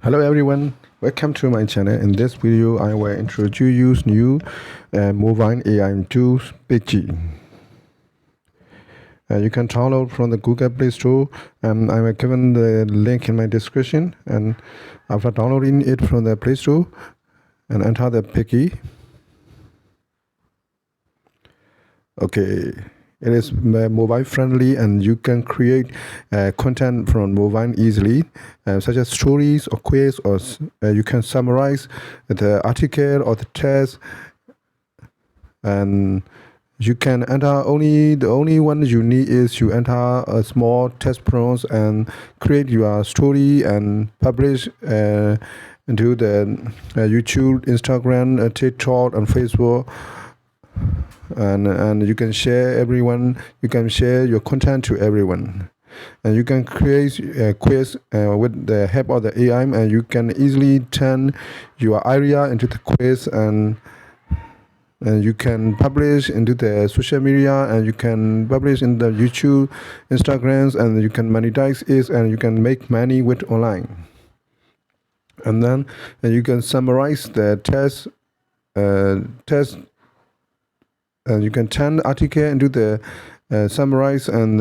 Hello everyone, welcome to my channel. In this video I will introduce new mobile AI tools Peggy. You can download from the Google Play Store, and I will given the link in my description. And after downloading it from the Play Store and enter the Peggy. Okay, it is mobile friendly, and you can create content from mobile easily, such as stories or quiz, or you can summarize the article or the test, and you can enter the only one you need is you enter a small test prompts and create your story and publish into the YouTube, Instagram, TikTok, and Facebook. And you can share you can share your content to everyone, and you can create a quiz with the help of the AI, and you can easily turn your idea into the quiz, and you can publish into the social media, and you can publish in the YouTube, Instagrams, and you can monetize it, and you can make money with online. And then you can summarize the test and you can turn the article into the summarize, and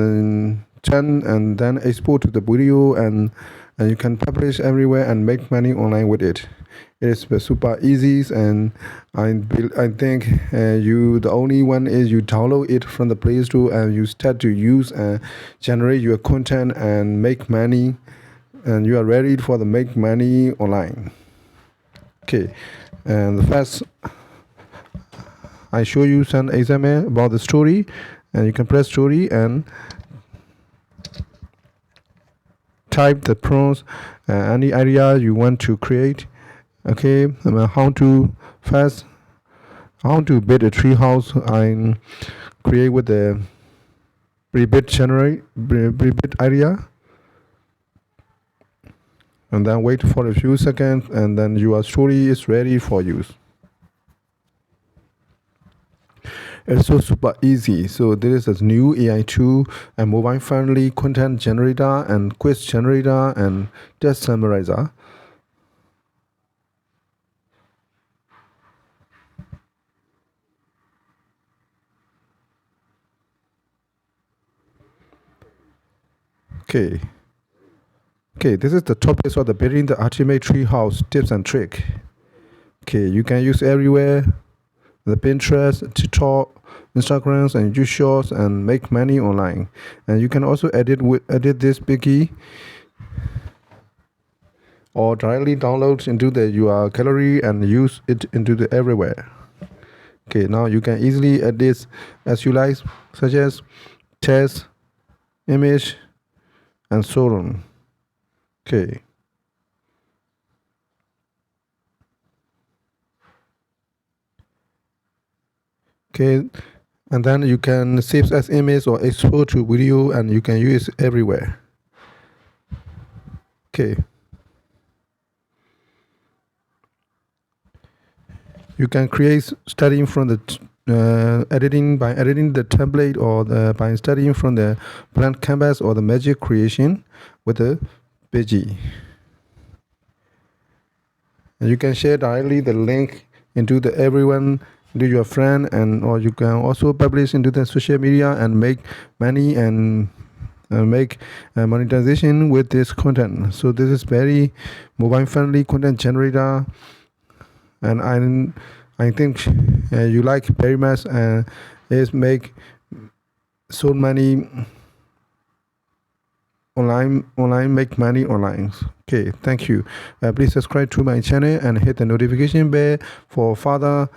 then export to the video, and you can publish everywhere and make money online with it. It is super easy, and I think the only one is you download it from the Play Store and you start to use and generate your content and make money, and you are ready for the make money online. Okay, and the first I show you some example about the story, and you can press story and type the prompts, any idea you want to create. Okay, how to build a tree house. I create with the pre-built idea, and then wait for a few seconds, and then your story is ready for use. It's so super easy. So there is a new AI tool, a mobile friendly content generator and quiz generator and test summarizer. Okay, this is the topic of the building the ultimate treehouse tips and trick. Okay, you can use everywhere, the Pinterest, TikTok, Instagrams, and YouTube Shorts, and make money online. And you can also edit this Peggy, or directly download into your gallery and use it into the everywhere. Okay, now you can easily edit as you like, such as text, image, and so on. Okay. Okay, and then you can save as image or export to video, and you can use it everywhere. Okay, you can create starting from the editing the template, or by studying from the blank canvas or the magic creation with the Peggy. And you can share directly the link into the everyone, to your friend, and or you can also publish into the social media and make money and make monetization with this content. So this is very mobile friendly content generator, and I think you like very much, and is make so money online make money online. Okay, thank you. Please subscribe to my channel and hit the notification bell for further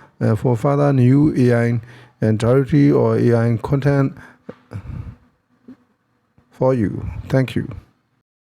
new AI and directory or AI content for you. Thank you.